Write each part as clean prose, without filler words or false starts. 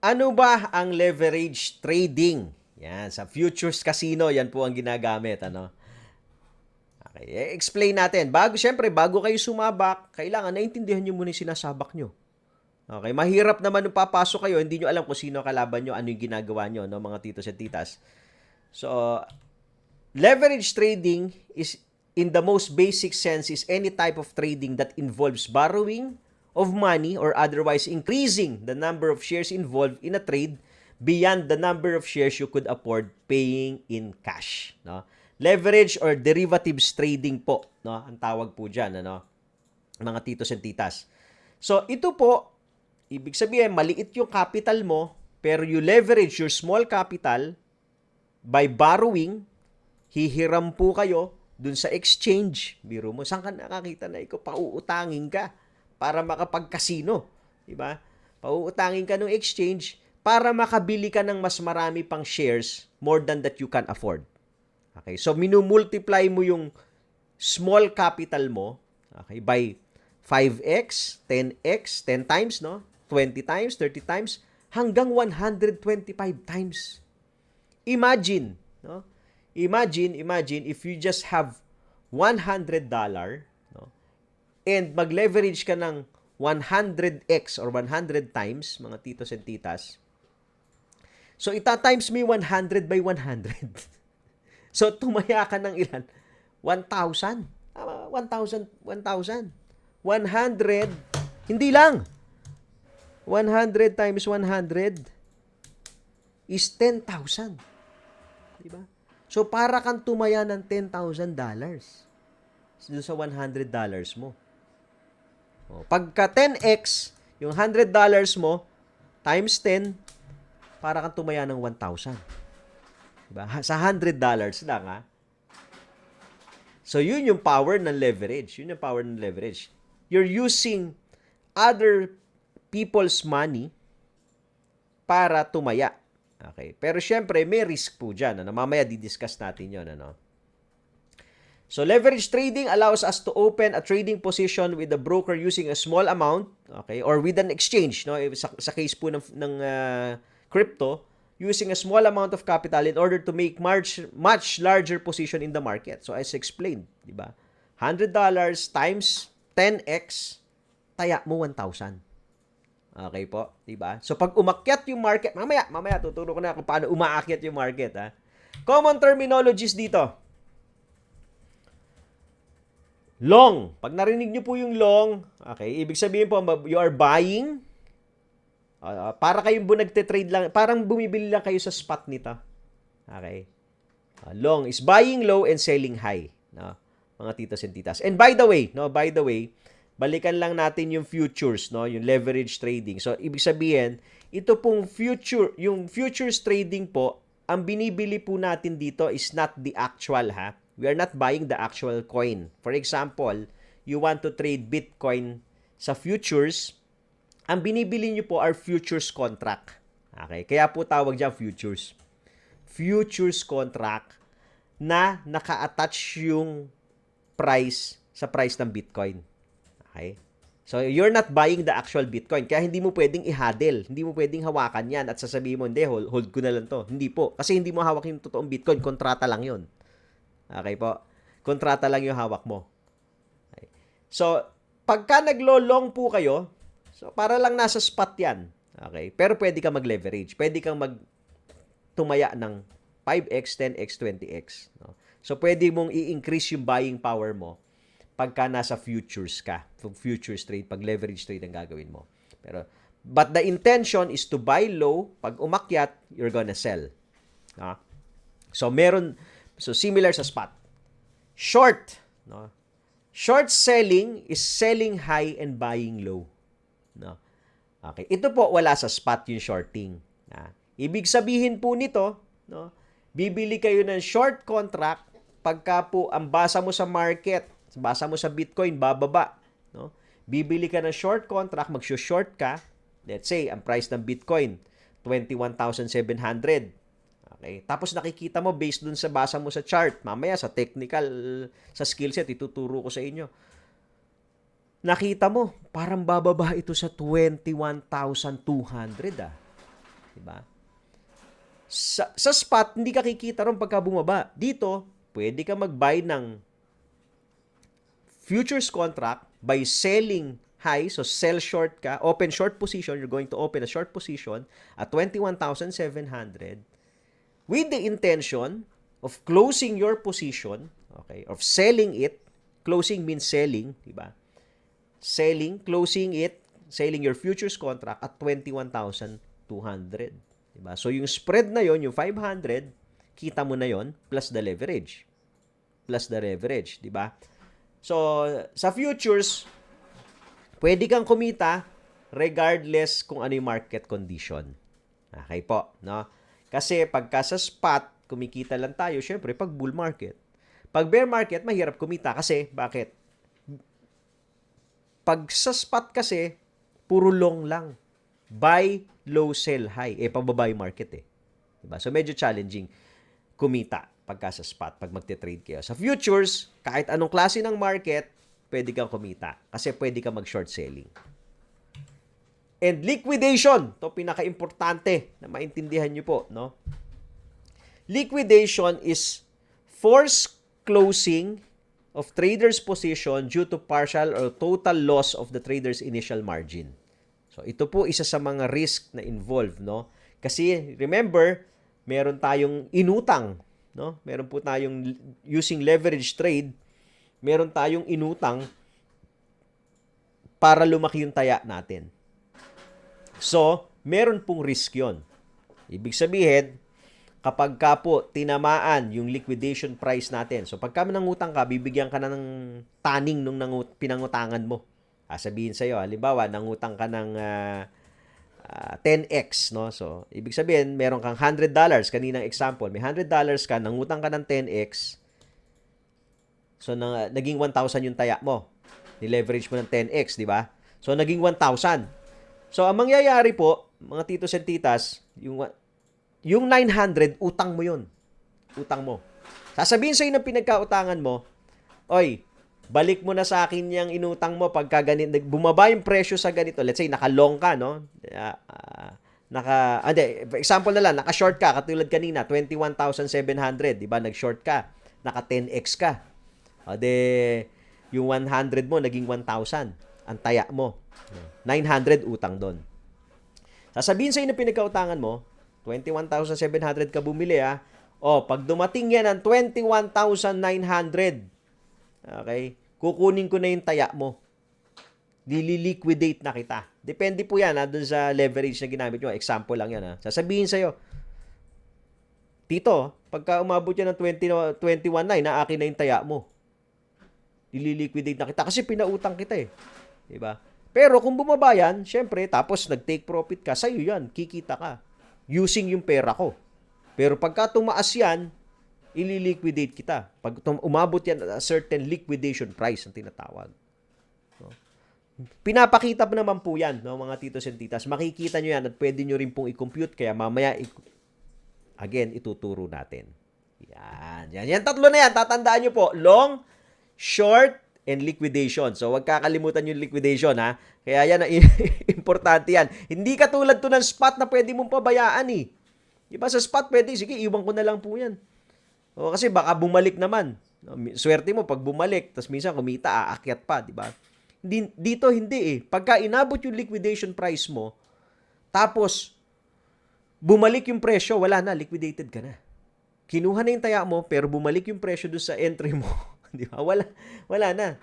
Ano ba ang leverage trading? Yan, sa futures casino, yan po ang ginagamit. Ano? Okay, explain natin. Bago kayo sumabak, kailangan naintindihan nyo muna yung sinasabak nyo. Okay, mahirap naman nung papasok kayo, hindi nyo alam kung sino kalaban nyo, ano yung ginagawa nyo, no, mga titos at titas. So, leverage trading is, in the most basic sense, is any type of trading that involves borrowing of money or otherwise increasing the number of shares involved in a trade beyond the number of shares you could afford paying in cash. No? Leverage or derivatives trading po, no? Ang tawag po dyan, ano? Mga titos and titas. So, ito po, ibig sabihin, maliit yung capital mo, pero you leverage your small capital by borrowing. Hihiram po kayo dun sa exchange. Biro mo, saan ka nakakita na ikaw pauutangin ka para makapag-casino? Diba? Pauutangin ka ng exchange para makabili ka ng mas marami pang shares more than that you can afford. Okay, so minumultiply mo yung small capital mo, okay, by 5x, 10x, 10 times, no? 20 times, 30 times, hanggang 125 times. Imagine, no? Imagine if you just have $100, no? And mag-leverage ka ng 100x or 100 times, mga titos and titas. So, ita-times mo 100 by 100. So, tumaya ka ng ilan? 1,000. 1,000. 100. Hindi lang. 100 times 100 is 10,000. Diba? So, para kang tumaya ng $10,000 doon sa $100 mo. O, pagka 10x, yung $100 mo, times 10, para kang tumaya ng 1,000. Diba? Sa $100 lang, ha? So, yun yung power ng leverage. Yun yung power ng leverage. You're using other people's money para tumaya. Okay. Pero syempre, may risk po dyan. Ano? Mamaya didiscuss natin yun. Ano? So, leverage trading allows us to open a trading position with a broker using a small amount, okay, or with an exchange, no? Sa case po ng crypto, using a small amount of capital in order to make much larger position in the market. So, as explained, di ba? $100 times 10x, taya mo 1,000. Okay po, 'di ba? So pag umakyat yung market, mamaya tuturo ko na kung paano umaakyat yung market, ha. Common terminologies dito. Long. Pag narinig niyo po yung long, okay, ibig sabihin po you are buying, para kayong nagte-trade lang, parang bumibili lang kayo sa spot nito. Okay? Long is buying low and selling high, no? Mga titos and titas. And by the way, balikan lang natin yung futures, no, yung leverage trading. So ibig sabihin, ito pong yung futures trading po, ang binibili po natin dito is not the actual, ha. We are not buying the actual coin. For example, you want to trade Bitcoin sa futures, ang binibili niyo po are futures contract. Okay? Kaya po tawag diyan futures. Futures contract na naka-attach yung price sa price ng Bitcoin. Okay? So, you're not buying the actual Bitcoin. Kaya hindi mo pwedeng i-hodl. Hindi mo pwedeng hawakan yan at sasabihin mo, hindi, hold ko na lang to. Hindi po. Kasi hindi mo hawak yung totoong Bitcoin. Kontrata lang yun. Okay po? Kontrata lang yung hawak mo. Okay. So, pagka naglo-long po kayo, so para lang nasa spot yan. Okay? Pero pwede kang mag-leverage. Pwede kang tumaya ng 5x, 10x, 20x. No? So, pwede mong i-increase yung buying power mo pagka nasa futures ka. Futures trade, pag leverage trade ang gagawin mo. But the intention is to buy low. Pag umakyat, you're gonna sell. No? So similar sa spot. Short. No? Short selling is selling high and buying low. No? Okay. Ito po, wala sa spot yung shorting. Ibig sabihin po nito, no? Bibili kayo ng short contract pagka po ang basa mo sa market, basa mo sa Bitcoin, bababa. No? Bibili ka ng short contract, mag-short ka. Let's say, ang price ng Bitcoin, 21,700. Okay? Tapos nakikita mo based dun sa basa mo sa chart. Mamaya sa technical, sa skill set, ituturo ko sa inyo. Nakita mo, parang bababa ito sa 21,200. Diba? Sa spot, hindi ka kikita ron pagka bumaba. Dito, pwede ka mag-buy ng futures contract by selling high, so sell short ka, open short position, you're going to open a short position at 21,700 with the intention of closing your position, okay, of selling it. Closing means selling, diba? Selling, closing it, selling your futures contract at 21,200. Diba? So, yung spread na yon, yung 500, kita mo na yon plus the leverage. Plus the leverage, diba? So, sa futures, pwede kang kumita regardless kung ano yung market condition. Okay po, no? Kasi pagka sa spot, kumikita lang tayo, syempre, pag bull market. Pag bear market, mahirap kumita. Kasi, bakit? Pag sa spot kasi, puro long lang. Buy low, sell high. Pababa yung market eh. Diba? So, medyo challenging kumita pagka sa spot, pag magte-trade kayo. Sa futures, kahit anong klase ng market, pwede kang kumita. Kasi pwede kang mag-short selling. And liquidation. Ito pinaka-importante na maintindihan nyo po. No? Liquidation is forced closing of trader's position due to partial or total loss of the trader's initial margin. So, ito po isa sa mga risk na involved, no? Kasi, remember, meron tayong inutang, no? Meron po tayong using leverage trade, meron tayong inutang para lumaki yung taya natin. So, meron pong risk yon. Ibig sabihin, kapag ka po tinamaan yung liquidation price natin, so pagka nangutang ka, bibigyan ka na ng taning nung pinangutangan mo. Sabihin sa'yo, halimbawa, nangutang ka ng 10x, no? So, ibig sabihin, meron kang $100. Kaninang example, may $100 ka, nangutang ka ng 10x. So, naging 1,000 yung taya mo. Ni-leverage mo ng 10x, di ba? So, naging 1,000. So, ang mangyayari po, mga titos and titas, yung 900, utang mo yun. Utang mo. Sasabihin sa'yo ng pinagkautangan mo, oy, balik mo na sa akin yung inutang mo pagka ganito, bumaba yung presyo sa ganito. Let's say, naka-long ka, no? Example na lang, naka-short ka, katulad kanina, 21,700, di ba? Nag-short ka, naka-10x ka. Yung 100 mo, naging 1,000. Ang taya mo. 900 utang doon. Sasabihin sa'yo na pinagkautangan mo, 21,700 ka bumili, ha? Pag dumating yan ng 21,900, okay, kukunin ko na yung taya mo. Dili-liquidate na kita. Depende po yan, dun sa leverage na ginamit nyo. Example lang yan, ha? Sasabihin sa'yo, Tito, pagka umabot yan ng 21.9, na akin na yung taya mo. Dili-liquidate na kita kasi pinautang kita eh. Diba? Pero kung bumaba yan, syempre, tapos nag-take profit ka, sa'yo yan, kikita ka. Using yung pera ko. Pero pagka tumaas yan, ililiquidate kita. Pag umabot yan at a certain liquidation price ang tinatawag. No? Pinapakita pa naman po yan, no, mga titos and titas. Makikita nyo yan at pwede nyo rin pong i-compute. Kaya mamaya, again, ituturo natin. Yan. Tatlo na yan. Tatandaan nyo po. Long, short, and liquidation. So, wag kakalimutan yung liquidation, ha? Kaya yan, importante yan. Hindi katulad to ng spot na pwede mong pabayaan, eh. Diba sa spot, pwede, sige, iwan ko na lang po yan. Kasi baka bumalik naman. Swerte mo, pag bumalik, tas minsan kumita, aakyat pa, di ba? Dito, hindi eh. Pagka inabot yung liquidation price mo, tapos, bumalik yung presyo, wala na, liquidated ka na. Kinuha na yung taya mo, pero bumalik yung presyo doon sa entry mo. Di ba? Wala na.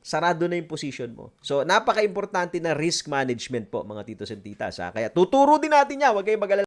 Sarado na yung position mo. So, napaka-importante na risk management po, mga titos and titas. Ha? Kaya tuturo din natin yan. Huwag kayong mag-alala.